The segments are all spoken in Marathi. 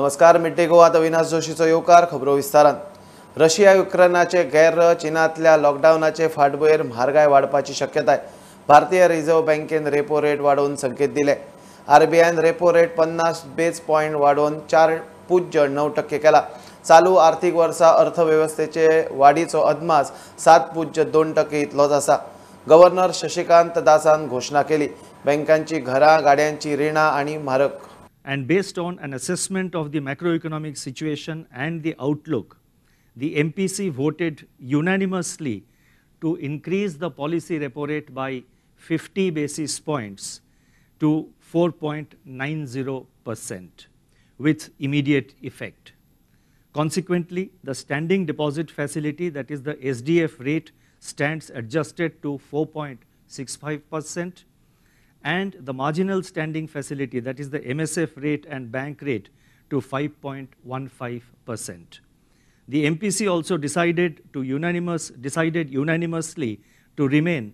नमस्कार, मिड डे गोवात अविनाश जोशीचो येवकार. खबरो विस्तारान. रशिया युक्रेनाचे गैर चीनातल्या लॉकडाऊनाचे फाटभुंयेर म्हारगाय वाडपाची शक्यताय. भारतीय रिझर्व्ह बँकेन रेपो रेट वाडोवन संकेत दिले. आरबीआयन रेपो रेट 50 बेस पॉइंट वाडोवन 4.9% केला. चालू आर्थिक वर्सा अर्थव्यवस्थेचे वाडीचो अदमास 7.2% इतलोच आसा. गव्हर्नर शशिकांत दासान घोषणा केली. बँकांची घरां, गाड्यांची रिणां आनी म्हारग. And based on an assessment of the macroeconomic situation and the outlook, the MPC voted unanimously to increase the policy repo rate by 50 basis points to 4.90% with immediate effect. Consequently, the standing deposit facility, that is the SDF rate, stands adjusted to 4.65%. and the marginal standing facility, that is the MSF rate and bank rate, to 5.15%. The MPC also decided unanimously to remain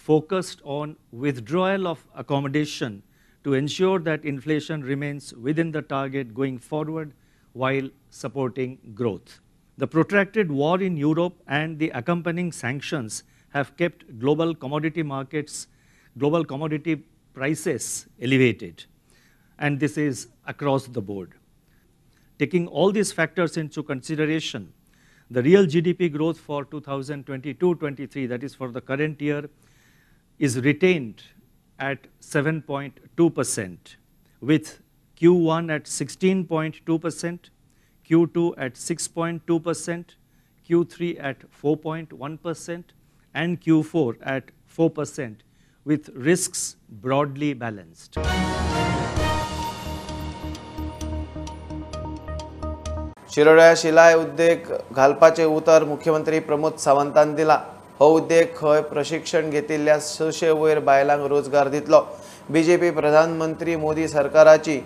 focused on withdrawal of accommodation to ensure that inflation remains within the target going forward while supporting growth. The protracted war in Europe and the accompanying sanctions have kept global commodity prices elevated, and this is across the board. Taking all these factors into consideration, the real GDP growth for 2022-23, that is for the current year, is retained at 7.2%, with Q1 at 16.2%, Q2 at 6.2%, Q3 at 4.1%, and Q4 at 4%, with risks broadly balanced. शिरोड्या शिलाय उद्देग घालपाचे उतर मुख्यमंत्री प्रमोद सावंतान दिला. हो उद्देग खंय प्रशिक्षण घेतिल्ल्या 600 वयर बायलांक रोजगार दितलो. बीजेपी प्रधानमंत्री मोदी सरकाराची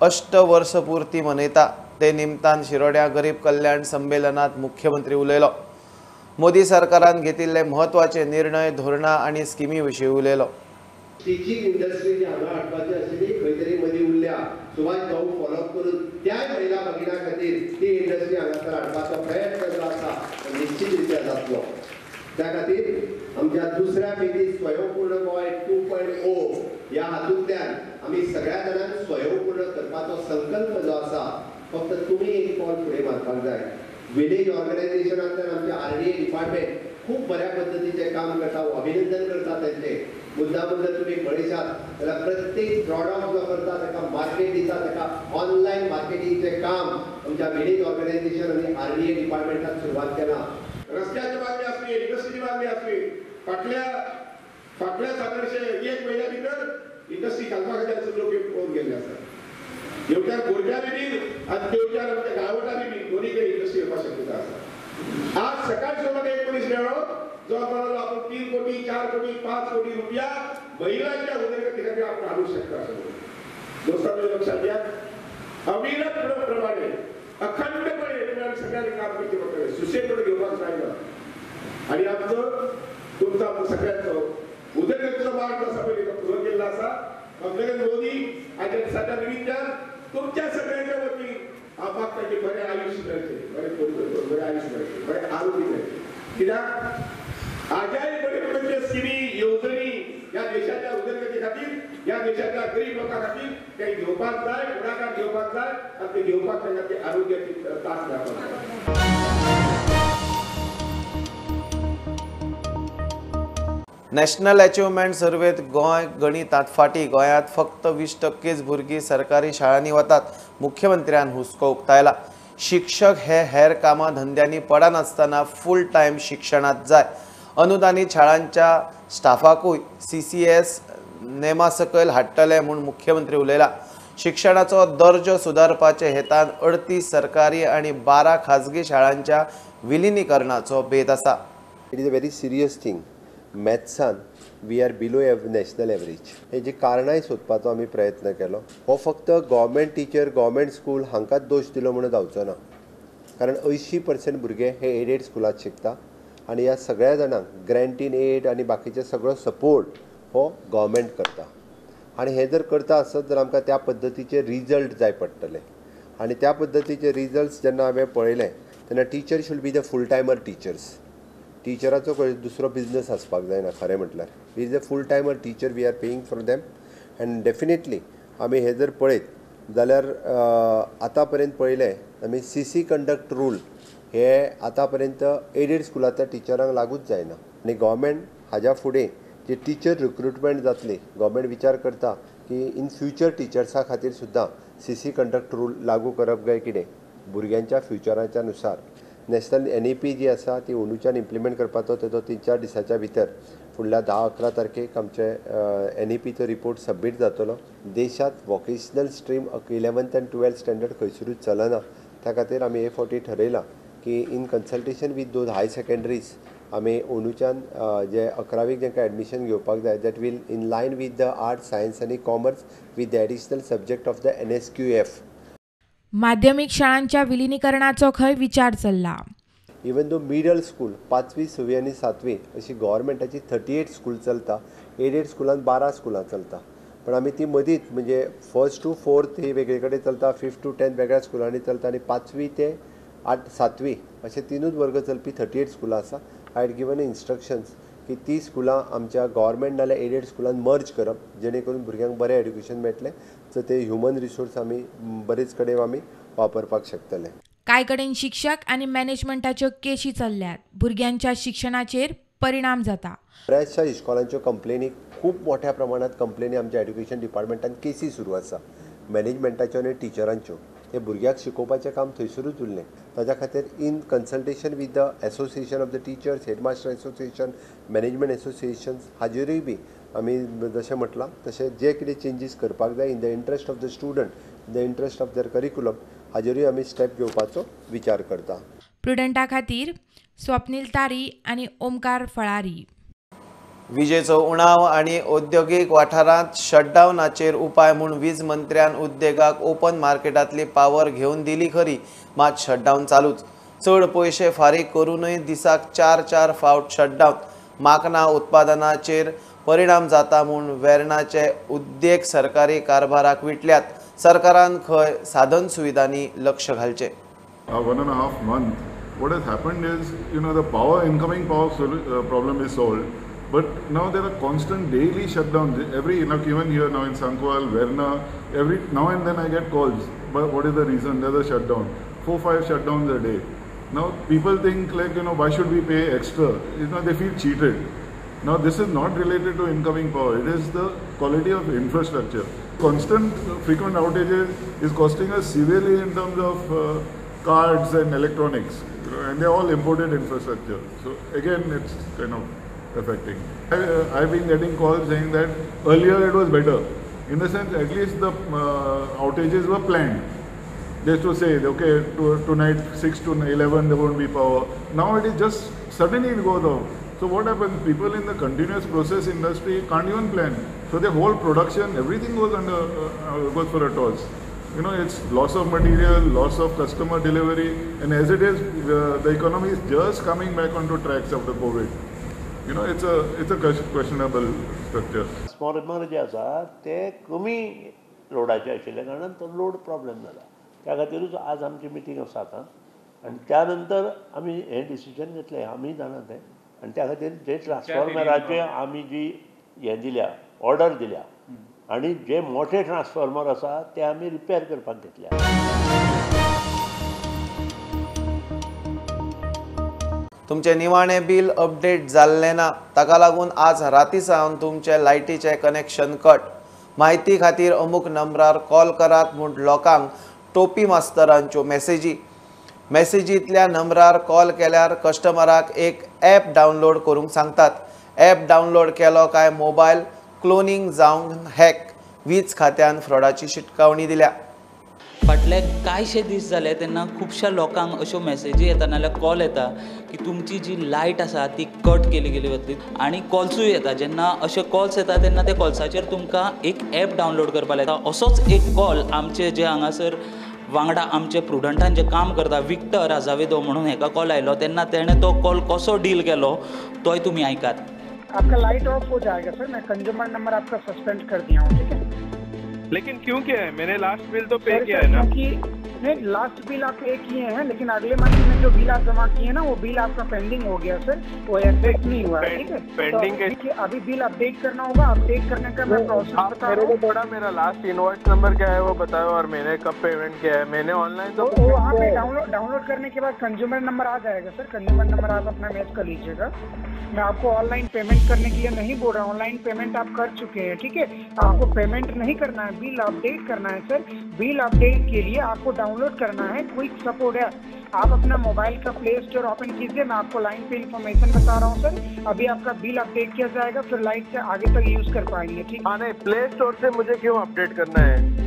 8 वर्ष पूर्ती मनयता. ते निमतान शिरोड्या गरीब कल्याण संमेलनात मुख्यमंत्री उलयलो. मोदी सरकारान घेतिल्ले महत्वाचे निर्णय, धोरणां आनी स्किमी विशीं उलयलो. टीचिंग इंडस्ट्री जी हांगा हाडपाची आशिल्ली खंय तरी मदीं उरल्या. सुभाष भाऊ फॉलोअप करून त्या महिला भगिना खातीर ती इंडस्ट्री हांगासर हाडपाचो प्रयत्न जो आसा निश्चित रित्या जातलो. त्या खातीर आमच्या दुसऱ्या फेजीत स्वयंपूर्ण गोंय 2.0 ह्या हातूंतल्यान आमी सगळ्या जाणांक स्वयंपूर्ण करपाचो संकल्प जो आसा फक्त तुमी एक पावल फुडें मारपाक जाय. विलेज ऑर्गनायझेशनांतल्यान आमचे RDA डिपार्टमेंट खूप बऱ्या पद्धतीचे काम करता. अभिनंदन करता त्यांचे. मुद्दाम जर तुम्ही पळयशात जाल्यार प्रत्येक प्रॉडक्ट जो करता ताका मार्केट दिता, ताका ऑनलायन मार्केटिंगचे काम आमच्या विलेज ऑर्गनायझेशन आनी RDA डिपार्टमेंटान सुरवात केला. रस्त्याची मागणी असली, इंडस्ट्रीची मागणी असली, फाटल्या साधारणशे 1 महिन्या भितर इंडस्ट्री घालपा खातीर लोक पळोवन गेल्ले आसात. येवकार गोरट्यांनी बी आनी तेवकार आमच्या गांवठांनी बी दोन्ही कडेन इंडस्ट्री येवपाक शक्यता आसा. आज सकाळच्या म्हाका एक मनीस मेळ्ळो जो म्हणलो आपण 3 कोटी 4 कोटी 5 कोटी रुपया महिलांच्या उदरगती खातीर आपण हाडू शकता. दोस्तांनो लक्षात घ्या, अविरत प्रमाणे अखंडपणे तुम्ही सगळ्यांनी काम करचे पडटलें. सुशेकडे घेवपाक जायना. आणि आमचो तुमचा सगळ्यांचो उदरगतीचो मार्ग आसा पळय तो पुरो केल्लो आसा. आपल्याकडे मोदी आनी सध्या निमित्तान तुमच्या सगळ्यांच्या वतीन हांव मागता की बरें आयुश्य मेळचें, बरें आयुश्य मेळचें, बरें आरोग्य मेळचें. कित्याक आजाय बरे बरे स्किमी येवजणी या देशाच्या उदरगती खातीर, या देशाच्या गरीब लोकां खातीर ते घेवपाक जाय, फुडाकार घेवपाक जाय आनी ते घेवपाक तांकां ते आरोग्याची तास मेळपाक जाय. नॅशनल अचिव्हमेंट सर्वेत गोंय गणितात फाटी. गोंयांत फक्त 20% भुरगीं सरकारी शाळांनी वतात. मुख्यमंत्र्यान हुस्को उक्तायला. शिक्षक हे हेर कामां धंद्यांनी पडनासतना फूल टायम शिक्षणात जाय. अनुदानीत शाळांच्या स्टाफाकूय CCS नेमासकयल हाडटले म्हूण मुख्यमंत्री उलयला. शिक्षणाचो दर्जो सुदारपाचे हेतान 38 सरकारी आनी 12 खाजगी शाळांच्या विलिनीकरणाचो बेत आसा. It is a very serious thing. मॅथ्सान we are below national average. हेजी कारणांय सोदपाचो आमी प्रयत्न केलो. हो फक्त गव्हर्मेंट टिचर, गव्हर्मेंट स्कूल हांकांच दोश दिलो म्हणून जावचो ना. कारण 80% भुरगे हे एडेड स्कुलात शिकता आनी ह्या सगळ्या जाणांक ग्रँट इन एड आनी बाकीचे सगळो सपोर्ट हो गव्हर्मेंट करता. आणि हे जर करता आसत जाल्यार आमकां त्या पद्दतीचे रिजल्ट जाय पडटले. आणि त्या पद्धतीचे रिजल्ट्स जेन्ना हांवें पळयले तेन्ना teacher should be the full timer teachers. टीचराचो दुसरो बिझनस आसपाक जायना खरें म्हटल्यार. Is a full timer teacher we are paying for them. And definitely आमी हे जर पळयत जाल्यार आतां पर्यंत पळयलें आमी CC कंडक्ट रूल हे आतां पर्यंत एडेड स्कुलांतल्या टिचरांक लागूच जायना. आनी गव्हर्मेंट हाज्या फुडें जे टीचर रिक्रुटमेंट जातली, गव्हर्मेंट विचार करता की इन फ्युचर टिचर्सां खातीर सुद्दां CC कंडक्ट रूल लागू करप काय कितें भुरग्यांच्या फ्युचराच्या नुसार. नॅशनल NEP जी आसा ती अंदूच्यान इम्प्लिमेंट करपाचो तेजो 3-4 दिसाच्या भितर फुडल्या 10-11 तारखेक आमचे NEPचो रिपोर्ट सबमीट जातलो. देशांत वॉकेशनल स्ट्रीम 11th आनी 12th स्टँडर्ड खंयसरूच चलना. त्या खातीर आमी हे फावटी थारयलां की in consultation with those high secondaries आमी अंदूच्यान जे 11वीक जेंकां एडमिशन घेवपाक जाय that will in line with the arts, science आनी commerce with the additional subject of the NSQF. माध्यमिक शाळांच्या विलिनीकरणाचो खंय विचार चल्ला. इवन दो मिडल स्कूल 5वी, 6वी आनी 7वी अशी गव्हर्मेंटाची 38 स्कूल चलता. एडेड स्कुलांत 12 स्कुलां चलता. पण आमी ती मदींच म्हणजे 1st to 4th ही वेगळे कडेन चलता, 5th to 10th वेगळ्या स्कुलांनी चलता आनी 5वी ते 7वी अशे 3 वर्ग चलपी 38 स्कुलां आसा. आय हॅड गिवन इन्स्ट्रक्शन्स की ती स्कुलां आमच्या गव्हर्मेंट नाल्यार एडेड स्कुलांत मर्ज करप जेणे करून भुरग्यांक बरें एड्युकेशन मेळटलें. सो ते ह्युमन रिसोर्स आमी बरेच कडेन आमी वापरपाक शकतले. कांय कडेन शिक्षक आनी मॅनेजमेंटाच्यो केशी चल्ल्यात. भुरग्यांच्या शिक्षणाचेर परिणाम जाता. बऱ्याचशा इस्कॉलांच्यो कंप्लेनी खूब मोठ्या प्रमाणात कंप्लेनी आमच्या एड्युकेशन डिपार्टमेंटान केसी सुरू आसा मॅनेजमेंटाच्यो आनी टिचरांच्यो. हे भुरग्याक शिकोवपाचें काम थंयसरूच उरलें. ताच्या खातीर in consultation with the association of the teachers, headmaster association, management associations हाजेरूय बी आमी जशें म्हटलां तशें जे कितें चेंजीस करपाक जाय in the interest of the student, in the interest of their curriculum हाजेरूय आमी स्टेप घेवपाचो विचार करता. प्रुडंटा खातीर स्वप्नील तारी आनी ओमकार फळारी. विजेचो उणाव आणि औद्योगिक वाठारांत शटडावनाचेर उपाय म्हूण वीज मंत्र्यान उद्देगाक ओपन मार्केटांतली पावर घेवन दिली खरी, मात शटडावन चालूच. चड पयशे फारीक करूनय दिसाक 4 फावट शटडावन. माकना उत्पादनाचेर परिणाम जाता म्हूण वेर्णाचे उद्देग सरकारी कारभाराक विटल्यात. सरकारान खंय साधन सुविधांनी लक्ष घालचें. 1.5 months, what has happened is, the incoming power problem is solved. But now there are constant daily shutdowns. Even here now in Sankwal, Verna, now and then I get calls. But what is the reason? There's a shutdown. 4-5 shutdowns a day. Now people think like, why should we pay extra? They feel cheated. Now this is not related to incoming power. It is the quality of infrastructure. Constant frequent outages is costing us severely in terms of cards and electronics. And they're all imported infrastructure. So again, it's kind of affecting. I've been getting calls saying that earlier it was better. In the sense, at least the outages were planned. Just to say, okay, tonight 6 to 11 there won't be power. Now it is just suddenly it goes off. So what happens? People in the continuous process industry can't even plan. So their whole production, everything goes for a toss. It's loss of material, loss of customer delivery, and as it is, the economy is just coming back onto tracks after COVID. It's a questionable structure. Transformer जे आसा ते कमी लोडाचे आशिल्ल्या कारणान तो लोड प्रॉब्लेम जाला. त्या खातीरूच आज आमची मिटींग आसा आतां आनी त्या नंतर आमी हें डिसिजन घेतलें. आमी जाणा तें आनी त्या खातीर जे ट्रान्सफॉर्मराचे आमी जी हें दिल्या ऑर्डर दिल्या आनी जे मोठे ट्रान्सफॉर्मर आसा ते आमी रिपेर करपाक घेतल्या. तुमचे निवाणे बिल अपडेट जाल्लें ना, ताका लागून आज राती सावन तुमचे लायटीचे कनेक्शन कट. म्हायती खातीर अमूक नंबरार कॉल करात म्हूण लोकांक टोपी मास्तरांच्यो मेसेजींतल्या नंबरार कॉल केल्यार कस्टमराक एक ॲप डावनलोड करूंक सांगतात. ॲप डावनलोड केलो काय मोबायल क्लोनिंग जावंक हॅक. वीज खात्यान फ्रॉडाची शिटकावणी दिल्या. फाटले कांयशे दीस जाले तेन्ना खुबश्या लोकांक अश्यो मेसेजी येता नाल्यार कॉल येता की तुमची जी लायट आसा ती कट केली वतली आनी कॉल्सूय येता. जेन्ना अशे कॉल्स येता तेन्ना ते कॉल्साचेर तुमकां एक ॲप डावनलोड करपाक लायता. असोच एक कॉल आमचे जे हांगासर वांगडा आमचे प्रुडंटान जे काम करता विक्टर आजावेदो म्हणून हेका कॉल आयलो तेन्ना तेणें तो कॉल कसो डील केलो तोय तुमी आयकात. आपका लाइट ऑफ हो जाएगा सर. मैं कंज्यूमर नंबर आपका सस्पेंड कर दिया हूँ. ठीक है. लेकिन क्यों किया है? मैंने लास्ट बिल तो पे किया है ना. क्योंकि नहीं, लास्ट बिल आप पे किए हैं, लेकिन अगले मंथ में जो बिल आप जमा किए हैं ना, वो बिल आपका पेंडिंग हो गया सर, वो एक्सेप्ट नहीं हुआ है। ठीक है, पेंडिंग तो अभी बिल अपडेट करना होगा। अपडेट करने का मैं प्रोसेस बता रहा हूँ। थोड़ा मेरा लास्ट इनवॉइस नंबर क्या है वो बताओ, और मैंने कब पेमेंट किया है। मैंने ऑनलाइन तो वहाँ पे डाउनलोड करने के बाद कंज्यूमर नंबर आ जाएगा सर। कंज्यूमर नंबर आप अपना मैच कर लीजिएगा। मैं आपको ऑनलाइन पेमेंट करने के लिए नहीं बोल रहा हूँ, ऑनलाइन पेमेंट आप कर चुके हैं। ठीक है, आपको पेमेंट नहीं करना है, बिल अपडेट करना है सर। बिल अपडेट के लिए आपको डाउनलोड करना है क्विक सपोर्ट ऐप। आप अपना मोबाइल का प्ले स्टोर ओपन कीजिए। मैं आपको लाइन पे इन्फॉर्मेशन बता रहा हूँ सर। अभी आपका बिल अपडेट किया जाएगा, फिर लाइट से आगे तक यूज कर पाएंगे। ठीक है, नहीं, प्ले स्टोर से मुझे क्यों अपडेट करना है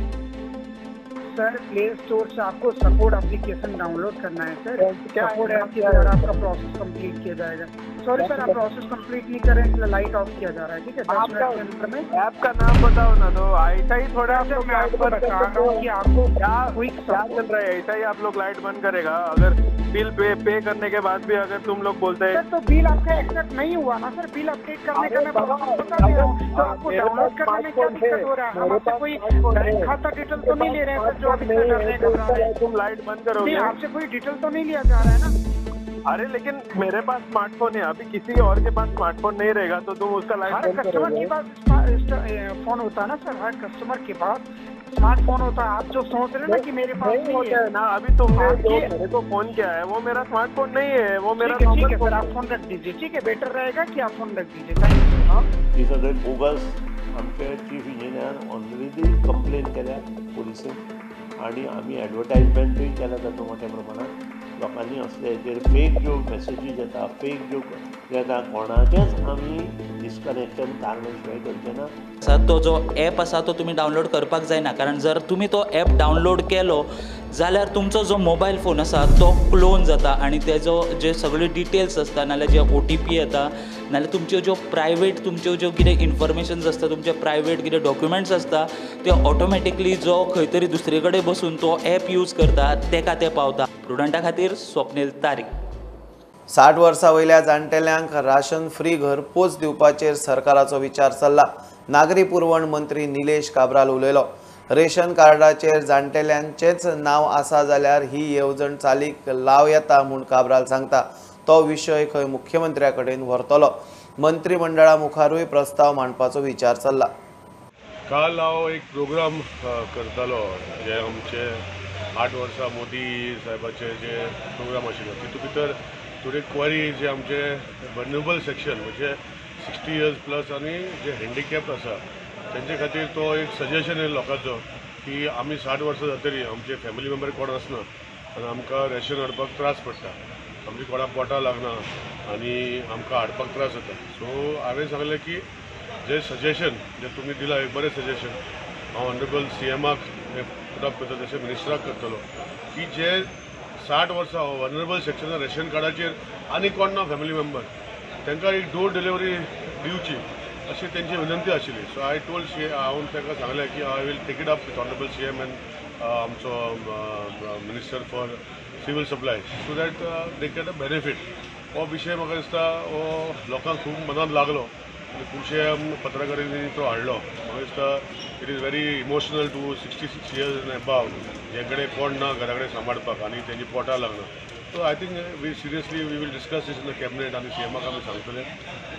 सर? प्ले स्टोर से आपको सपोर्ट एप्लीकेशन डाउनलोड करना है सर। सपोर्ट ऐप के द्वारा आपका प्रोसेस कंप्लीट किया जाएगा। सॉरी सर, आप प्रोसेस कंप्लीट नहीं कर रहे हैं, इसलिए लाइट ऑफ किया जा रहा है। ठीक है, 10 मिनट के अंदर में ऐप का नाम बताओ ना। तो ऐसा ही थोड़ा मैं आपको बता रहा हूँ कि आपको क्या चल रहा है। ऐसा ही आप लोग लाइट बंद करेगा अगर बिल पे करने के बाद भी अगर तुम लोग बोलते हैं सर, तो बिल आपका एक्सेप्ट नहीं हुआ ना सर। बिल अपडेट करने का मैं प्रोसेस बता दे रहा हूँ। तो आपको डाउनलोड करने में क्या दिक्कत हो रहा है? हम आपसे कोई बैंक खाता डिटेल तो नहीं ले रहे हैं सर, जो आप इतना डरने का बता रहे हैं। तुम लाइट बंद करोगे, आपसे कोई डिटेल तो नहीं लिया जा रहा है ना? अरे लेकिन मेरे पास स्मार्टफोन है, अभी किसी और के पास स्मार्टफोन नहीं रहेगा तो तुम उसका लाइट हर कस्टमर के पास फोन होता है ना सर। हर कस्टमर के पास स्मार्टफोन होता है। आप जो सोच रहे हैं ना कि मेरे पास नहीं है ना, अभी तुमने जो मेरे को फोन किया है वो मेरा स्मार्टफोन नहीं है, वो मेरा ठीक है सर, आप फोन रख दीजिए। ठीक है, बेटर रहेगा कि आप फोन रख दीजिए। Thank you. ही सगळे बोगस आमचे चीफ इंजिनियर ऑलरेडी कंप्लेन केल्या पोलिसेन, आणि आम्ही ॲडव्हर्टायजमेंटूय केल्या जाता मोठ्या प्रमाणात। लोकांनी असले हेजेर फेक ज्यो मेसेजीस येता, फेक ज्यो येता, कोणाचेंच आमी डिस्कनेक्शन कारणा शिवाय करचें ना। तो जो ॲप आसा तो तुमी डावनलोड करपाक जायना, कारण जर तुमी तो ॲप डावनलोड केलो जाल्यार तुमचो जो मोबायल फोन आसा तो क्लोन जाता, आणि तेजो जे सगळे डिटेल्स आसता नाल्यार जे OTP येता, नाल्यार तुमच्यो ज्यो प्रायवेट तुमच्यो ज्यो कितें इन्फॉर्मेशन्स आसता, तुमचे प्रायवेट कितें डॉक्युमेंट्स आसता, ते ऑटोमॅटिकली जो खंय तरी दुसरे कडेन बसून तो ॲप यूज करता तेका ते पावता। प्रुडंटा खातीर स्वप्नील तारी। 60 वर्सां वयल्या जाण्टेल्यांक राशन फ्री घरपोच दिवपाचेर सरकाराचो विचार चल्ला। नागरी पुरवण मंत्री निलेश काब्राल उलयलो। रेशन कार्डाचेर जाण्टेल्यांचेच नांव आसा जाल्यार ही येवजण चालीक लाव येता म्हूण काब्राल सांगता। तो विशय खंय मुख्यमंत्र्या कडेन व्हरतलो। मंत्रिमंडळा मुखारूय प्रस्ताव मांडपाचो विचार चल्ला। काल हांव एक प्रोग्राम करतालो जे आमचे 8 वर्सां मोदी साहेबाचे जे प्रोग्राम आशिल्लो, तितूंत भितर थोडी क्वारी जे आमचे वल्नरेबल सेक्शन म्हणजे 60 इयर्स प्लस आनी जे हँडिकॅप आसा तेंचे खातीर तो एक सजेशन आहे लोकांचो की आमी 60 वर्सां जातरी आमचे फॅमिली मेंबर कोण आसना आनी आमकां रेशन हाडपाक त्रास पडटा, आमची कोणा पोटां लागना आनी आमकां हाडपाक त्रास जाता। सो हांवें सांगलें की जे सजेशन जे तुमी दिला एक बरें सजेशन हांव ऑनरेबल CMाक पुटअप करता, तशें मिनिस्टराक करतलो की जे 60 वर्सां वल्नरेबल सेक्शनान रेशन कार्डाचेर आनी कोण ना फॅमिली मेंबर तांकां एक डोर डिलिव्हरी दिवची अशी त्यांची विनंती आशिल्ली। सो आय टोल्ड हांवें ताका सांगलें की I will take it up with honourable CM and आमचो minister for civil supply so that they get a benefit. हो विशय म्हाका दिसता हो लोकांक खूब मनात लागलो आनी खुबशे पत्रकारांनी तो हाडलो। म्हाका दिसता it is very emotional to 66 years and above जे कडेन कोण ना घरा कडेन सांबाळपाक आनी तेंची पोटां लागना। So I think we will discuss this in the cabinet and CMAक आमी सांगतले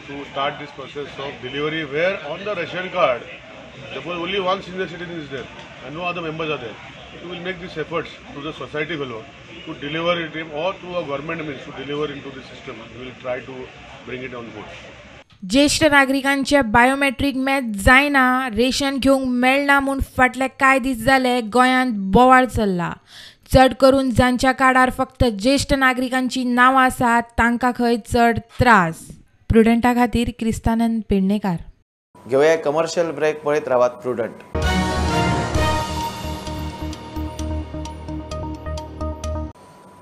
to start this process of delivery where on the ration card, suppose only one senior citizen is there and no other members are there. We will make these efforts to the society below to deliver it or to a government means to deliver into the system. We will try to bring it on board. ज्येष्ठ नागरिकांचे बायोमेट्रीक मॅच जायना, रेशन घेवंक मेळना म्हूण फाटले कांय दीस जाले गोंयांत बोवाळ चल्ला। चड करून जांच्या कार्डार फक्त ज्येष्ठ नागरिकांची नांवां आसात तांकां खंय चड त्रास। प्रुडंटा खातीर क्रिस्तानंद पेडणेकार। घेवया कमर्शियल ब्रेक, पळयत रावात प्रुडंट।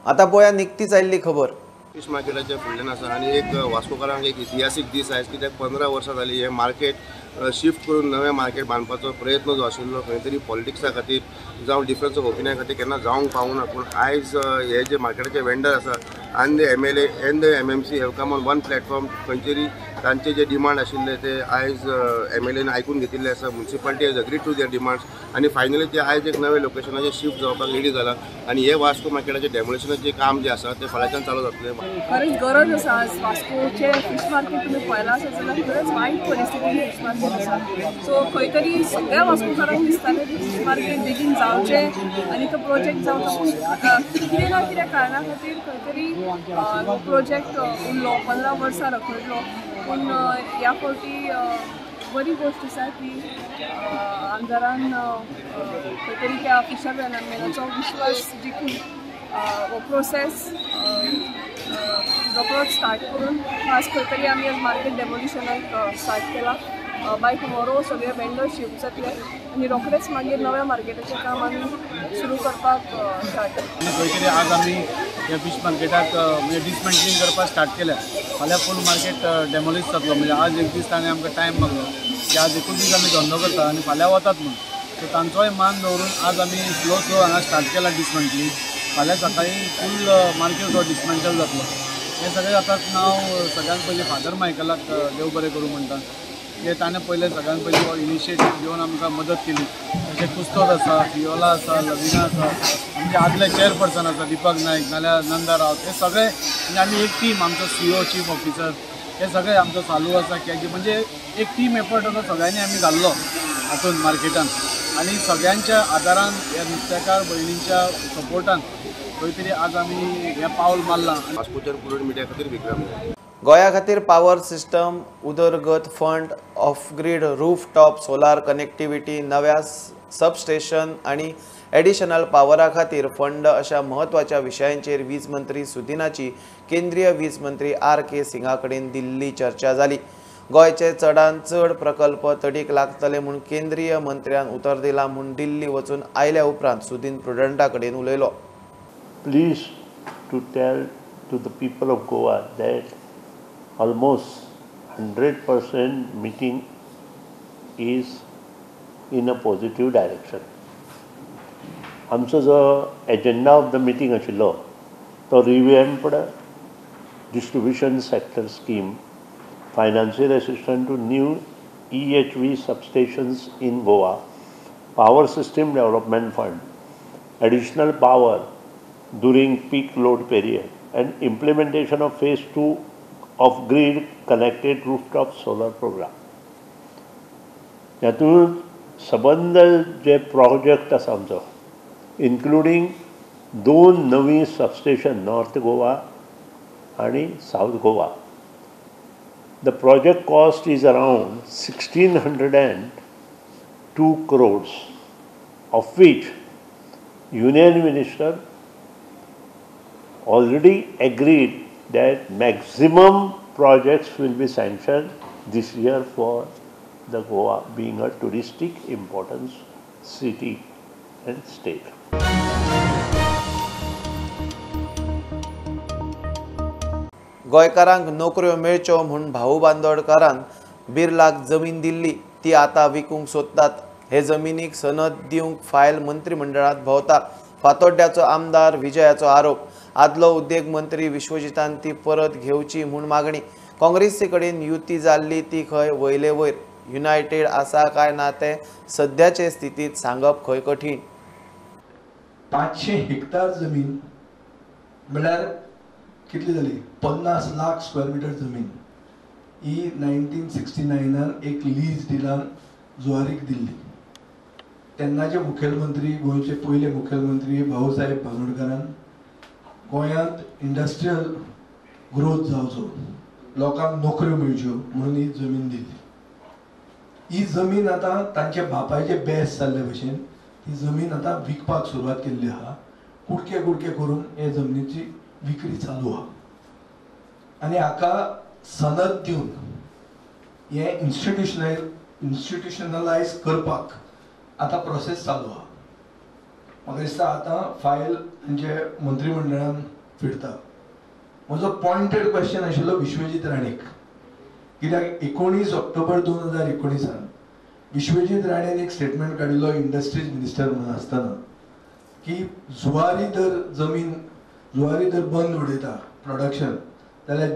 आतां पळोवया निकतीच आयिल्ली खबर। फिश मार्केटाच्या फुडल्यान आसा आनी एक वास्कोकारांक एक इतिहासीक दीस आयज, कित्याक 15 वर्सां जाली हे मार्केट शिफ्ट करून नवें मार्केट बांदपाचो प्रयत्न जो आशिल्लो खंय तरी पॉलिटिक्सा खातीर जावं डिफरन्स ऑफ ओपिनियन खातीर केन्ना जावंक पावूना। पूण आयज हे जे मार्केटाचे वेंडर आसा आनी the MLA end the MMC have come on one platform खंय तरी तांचे जे डिमांड आशिल्ले ते आयज MLAन आयकून घेतिल्ले आसा. Municipality has agreed to their demands आनी फायनली ते आयज एक नवे लोकेशनाचेर शिफ्ट जावपाक रेडी जाला आनी हे वास्को मार्केटाचे डेमोलेशनाचे काम जे आसा ते फाल्यांच्यान चालू जातलें. खरेंच गरज आसा. आज वास्कोचे फीश मार्केट तुमी पळयलां आसत जाल्यार खरेंच वायट परिस्थितीन फीश मार्केट आसा. सो खंय तरी सगळ्या वास्कोकारांक दिसतालें की फीश मार्केट बेगीन जावचें आनी तो प्रोजेक्ट जावचो. कितें ना कितें कारणा खातीर खंय तरी प्रोजेक्ट उरलो 15 वर्सां रखडलो. पूण ह्या फावटी बरी गोष्ट आसा की आमदारान खंय तरी त्या फिशरमॅनाचो विश्वास जिखून हो प्रोसेस रोखडोच स्टार्ट करून आज खंय तरी आमी मार्केट डेमोलिशनाक स्टार्ट केला. बाय टुमोरो सगळे वेंडर शिफ्ट जातले आनी रोखडेच मागीर नव्या मार्केटाचें काम आमी सुरू करपाक स्टार्ट करता. खंय तरी आज आमी ह्या फीश मार्केटाक म्हणजे डिसमेंटलिंग करपाक स्टार्ट केल्या. फाल्यां फूल मार्केट डेमोलिश जातलो. म्हणजे आज एक दीस ताणें आमकां टायम मागलो की आज एकूच दीस आमी धंदो करता आनी फाल्यां वतात म्हणून. सो तांचोय मान दवरून आज आमी स्लो हांगा स्टार्ट केला डिसमेंटलिंग. फाल्यां सकाळीं फूल मार्केट हो डिसमेंटल जातलो. हे सगळें जातात हांव सगळ्यात पयलीं फादर मायकलाक देव बरें करूं म्हणटा. हे ताणें पयलें सगळ्यात पयलीं हो इनिशिएटीव घेवन आमकां मदत केली. तशें कुस्तोद आसा, फियोला आसा, लविना आसा, आमचे आदले चेअरपर्सन आसा दीपक नायक नाल्यार नंदा रावत. हे सगळे म्हणजे आमी एक टीम आमचो CEO चीफ ऑफिसर हे सगळे आमचो चालू आसा. की म्हणजे एक टीम एफर्ट असो सगळ्यांनी आमी घाल्लो हातूंत मार्केटान आनी सगळ्यांच्या आदारान ह्या नुस्तेकार भयणींच्या सपोर्टान खंय तरी आज आमी हें पावल मारलां. वास्कोच्यान पुरोड मिडिया खातीर विक्रम. गोंया खातीर पॉवर सिस्टम उदरगत fund off grid roof top solar connectivity नव्या सबस्टेशन आणि एडिशनल पॉवरा खातीर फंड अशा महत्वाच्या विशयांचेर वीज मंत्री सुदिनाची केंद्रीय वीज मंत्री RK सिंगा कडेन दिल्ली चर्चा जाली. गोंयचे चडांत चड प्रकल्प तडीक लागतले म्हूण केंद्रीय मंत्र्यान उतर दिला म्हूण दिल्ली वचून आयल्या उपरांत सुदीन प्रुडंटा कडेन उलयलो. Please to tell to the people of Goa that almost 100% meeting is in a positive direction. आमचो जो एजेंडा ऑफ द मिटींग आशिल्लो तो revamped distribution sector scheme, financial assistant to new EHV substations in Goa, power system development fund, additional power during peak load period, and implementation of phase 2 of grid connected rooftop solar program. यातून सबंद जे प्रोजेक्ट आसा आमचो इन्क्लुडींग 2 नवी सबस्टेशन नॉर्थ गोवा आणि south Goa. The project cost is around 1602 crores, of which Union Minister already agreed that maximum projects will be sanctioned this year for the Goa being a touristic importance city and state. गोंयकारांक नोकऱ्यो मेळच्यो म्हूण भाऊ बांदोडकारान बिर्लाक जमीन दिल्ली ती आतां विकूंक सोदतात. हे जमिनीक सनद दिवंक फायल मंत्रिमंडळांत भोंवता. फातोड्ड्याचो आमदार विजयाचो आरोप. आदलो उद्देग मंत्री विश्वजितान ती परत घेवची म्हूण मागणी. काँग्रेसी कडेन युती जाल्ली ती खंय वयले वयर. युनायटेड आसा काय ना तें सद्याचे स्थितीत सांगप खंय कठीण. 500 हेक्टर जमीन म्हळ्यार कितली जाली 50 लाख स्क्वेअर मिटर जमीन ही 1969 एक लीज दिलान जुवारीक दिल्ली. तेन्नाचे मुखेलमंत्री गोंयचे पयले मुखेलमंत्री भाऊसाहेब बांदोडकरान गोंयांत इंडस्ट्रियल ग्रोथ जावचो, लोकांक नोकऱ्यो मेळच्यो म्हणून ही जमीन दिल्ली. ही जमीन आतां तांचे बापायचे बेस जाल्ले भशेन ही जमीन आतां विकपाक सुरवात केल्ली आहा. कुडके कुडके करून हे जमनीची विक्री चालू आहा आनी हाका सनद दिवन हे इन्स्टिट्युशनलायज करपाक आतां प्रोसेस चालू आहा. म्हाका दिसता आतां फायल तांचे मंत्रिमंडळान फिरता. म्हजो पॉइंटेड क्वेश्चन आशिल्लो विश्वजीत राणेक, कित्याक 19 ऑक्टोबर 2019 विश्वजीत राणेन एक स्टेटमेंट काडिल्लो इंडस्ट्रीज मिनिस्टर म्हणून आसतना की जुवारी जर बंद उडयता प्रोडक्शन जाल्यार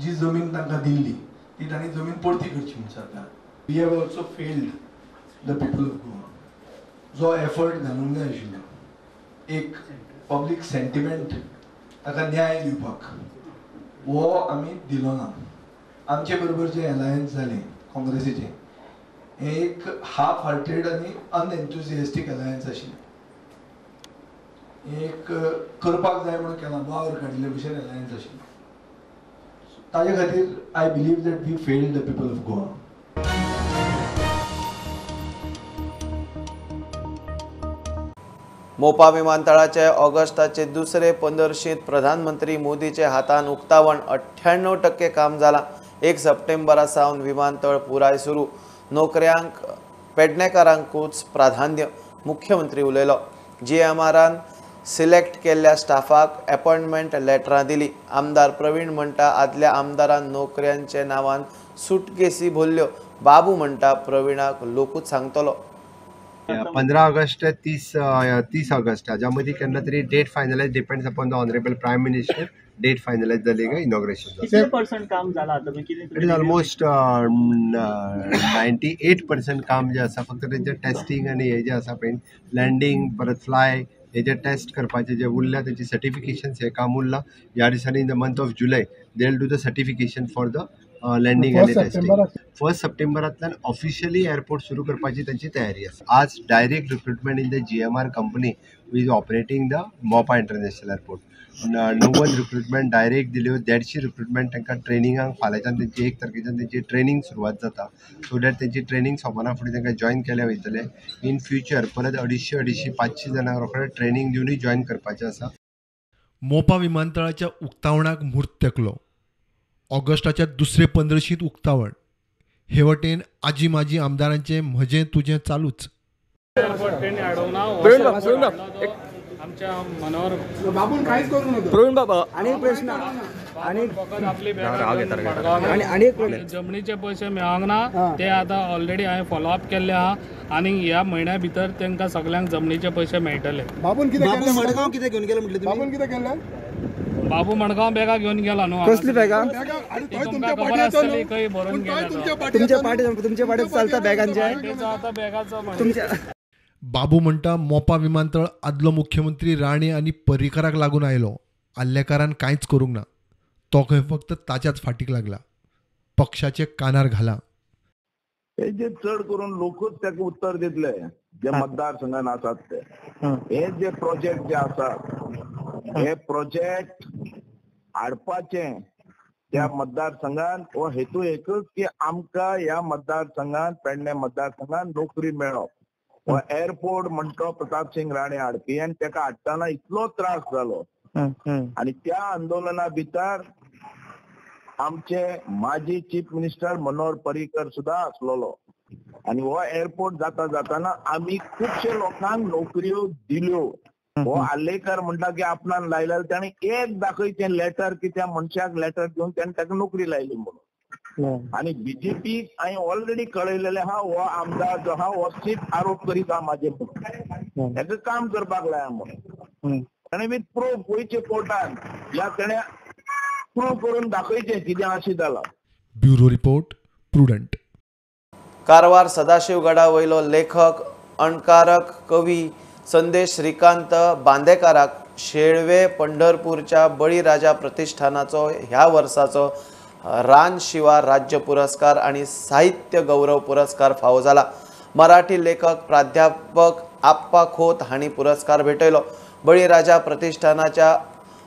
जी जमीन तांकां दिल्ली ती तांणी जमीन परती करची म्हणून सरकार. We have also failed the people of Goa. जो एफर्ट घालूंक जाय आशिल्लो एक पब्लीक सेंटिमेंट ताका न्याय दिवपाक वो आमी दिलो ना. आमचे बरोबर जे अलायन्स जालें काँग्रेसीचें हें एक हाफ हार्टेड आनी अनएन्थुजियास्टीक अलायन्स आशिल्लें. एक करपाक जाय म्हणून केला वावर काडिल्ले भशेन अलायन्स आशिल्लें. ताजे खातीर I believe that we failed the people of Goa. Mopa विमानतळाचे ऑगस्टाचे दुसरे पंदरशीत प्रधानमंत्री मोदीचे हातान उक्तावण 98% काम जाला. 1 सप्टेंबरा सावन विमानतळ पुराय सुरू. नोकऱ्यांक पेडणेकारांकूच प्राधान्य मुख्यमंत्री उलयलो. GMRन सिलेक्ट केल्ल्या स्टाफाक अपॉइंटमेंट लेटरां दिली. आमदार प्रवीण म्हणटा आदल्या आमदारान नोकऱ्यांचे नांवान सुटकेसी भरल्यो. बाबू म्हणटा प्रवीणाक लोकूच सांगतलो. 15 ऑगस्ट 30 ऑगस्ट हाच्या मदीं केन्ना तरी date finalise depends upon the honourable prime minister. Date finalise जाली काय इनॉग्रेशन. कितले % काम जाला आता कितें. इट इज ऑलमोस्ट 98% काम जे आसा फक्त तेंचे टेस्टिंग आनी हे जे आसा पळय लँडींग परत फ्लाय हेजे टेस्ट करपाचे जे उरल्या तेचे सर्टिफिकेशन्स हे काम उरलां. ह्या दिसांनी in the month of July they will do the certification for the landing आनी टेस्टिंग. 1 सप्टेंबरांतल्यान ऑफिशियली एअरपोर्ट सुरू करपाची त्यांची तयारी आसा. आज direct recruitment in the GMR company who is operating the मोपा इंटरनॅशनल एअरपोर्ट. 90 रिक्रुटमेंट डायरेक्ट दिल्यो. 150 रिक्रुटमेंट तांकां ट्रेनिंगाक फाल्यांच्यान तेंची 1 तारखेच्यान तेंची ट्रेनिंग सुरवात जाता. सो दॅट तेंची ट्रेनिंग सोंपना फुडें तांकां जॉइन केले वयतले. इन फ्युचर परत 250-500 जाणांक रोखडें ट्रेनिंग दिवनूय जॉइन करपाचें आसा. मोपा विमानतळाच्या उक्तावणाक म्हूर्त तेंकलो. ऑगस्टाच्या दुसरे पंदरशीत उक्तावण. हे वटेन आजी माजी आमदारांचे म्हजें तुजें चालूच. आमच्या मनावर बाबून काहीच करू नका. प्रवीण बाबा आणि प्रश्न आणि जमनीचे पैसे मेळोंक ना ते आता ऑलरेडी हांवें फॉलोअप केल्ले आहा आनी ह्या म्हयन्या भितर तांकां सगळ्यांक जमनीचे पैसे मेळटले. बाबून कितें केलें. मडगांव कितें घेवन गेले म्हटले. बाबून कितें केलें. बाबू मडगांव बॅगा घेवन गेला न्हू. कसली बॅगा. खबर आसतली खंय भरून गेला. तुमच्या पाटी चलता बॅगांचे आता बॅगाचो बाबू म्हणटा मोपा विमानतळ आदलो मुख्यमंत्री राणे आनी पर्रीकाराक लागून आयलो. आल्लेकारान कांयच करूंक ना. तो खंय फक्त ताच्याच फाटीक लागला. पक्षाचे कानार घाला. हे जे चड करून लोकूच ताका उत्तर दितले जे मतदारसंघान आसात ते. हे जे प्रोजेक्ट जे आसात हे प्रोजेक्ट हाडपाचे त्या मतदारसंघान हो हेतू एकच की आमकां ह्या मतदारसंघान पेडणे मतदारसंघान नोकरी मेळप. हो एअरपोर्ट म्हणतो प्रताप सिंग राणे हाडपी आनी ताका हाडटाना इतलो त्रास जालो. आनी त्या आंदोलना भितर आमचे माजी चीफ मिनिस्टर मनोहर पर्रीकर सुद्धा आसलोलो. आनी हो एअरपोर्ट जाताना आमी खुबशे लोकांक नोकऱ्यो दिल्यो. हो आल्लेकर म्हणटा की आपणान लायला ताणी एक दाखयचें लेटर की त्या मनशाक लेटर दिवन ताणें ताका नोकरी लायली म्हणून. आणि बीजेपी हांवें ऑलरेडी कळयलेले आहा हो आमदार जो आहा हो सीट आरोप करीत आहा म्हाजे म्हणून. हेका काम करपाक लाया म्हणून ताणें विथ प्रूफ गोंयचे कोर्टान ह्या ताणें प्रूफ करून दाखयचें कितें अशें जालां. Bureau report Prudent. कारवार सदाशिवगडा वयलो लेखक अणकारक कवी संदेश श्रीकांत बांदेकाराक शेळवे पंढरपूरच्या बळीराजा प्रतिष्ठानाचो ह्या वर्साचो रान शिवार राज्य पुरस्कार आणि साहित्य गौरव पुरस्कार फावो जाला. मराठी लेखक प्राध्यापक आप्पा खोत हांणी पुरस्कार भेटयलो. बळीराजा प्रतिष्ठानाच्या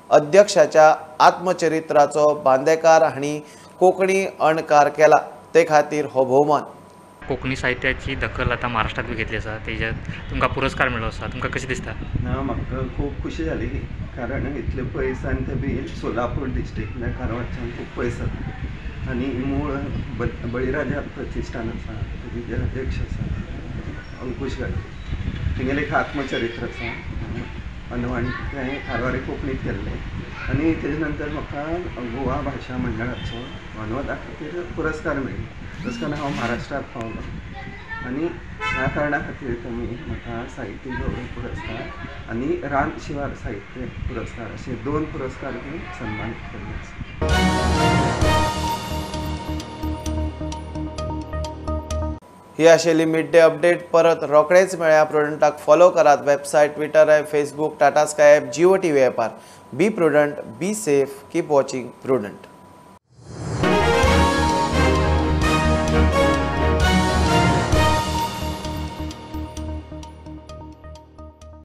अध्यक्षाच्या आत्मचरित्राचो बांदेकार हांणी कोंकणी अणकार केला. ते खातीर हो भोवमान. कोंकणी साहित्याची दखल आता महाराष्ट्रात बी घेतली आसा. तेज्यात तुमकां पुरस्कार मेळ्ळो आसा. तुमकां कशें दिसता. म्हाका खूब खुशी जाली कारण इतले पयस आनी ते बी सोलापूर डिस्ट्रिक्ट कारवारच्यान खूब पयस जाता. आनी मूळ बळीराजा प्रतिश्ठान आसा तेजे जे अध्यक्ष आसा अंकुश गाडगे तेंगेलें एक आत्मचरित्र आसा अनवण तें कारवारी कोंकणींत केल्लें. आनी तेजे नंतर म्हाका गोवा भाशा मंडळाचो अनुवादा खातीर पुरस्कार मेळ्ळो. तशें करून हांव महाराष्ट्रांत पावलो आनी ह्या कारणां खातीर तुमी म्हाका साहित्य गौरव पुरस्कार आनी रान शिवार साहित्य पुरस्कार अशे 2 पुरस्कार दिवन सन्मानीत केल्ले आसा. ही आशिल्ली मिड डे अपडेट. परत रोखडेच मेळ्या. प्रुडंटाक फॉलो करात. Website, Twitter app, Facebook, Tata Sky app, Jio TV ॲपार. Be Prudent, be safe, keep watching prudent.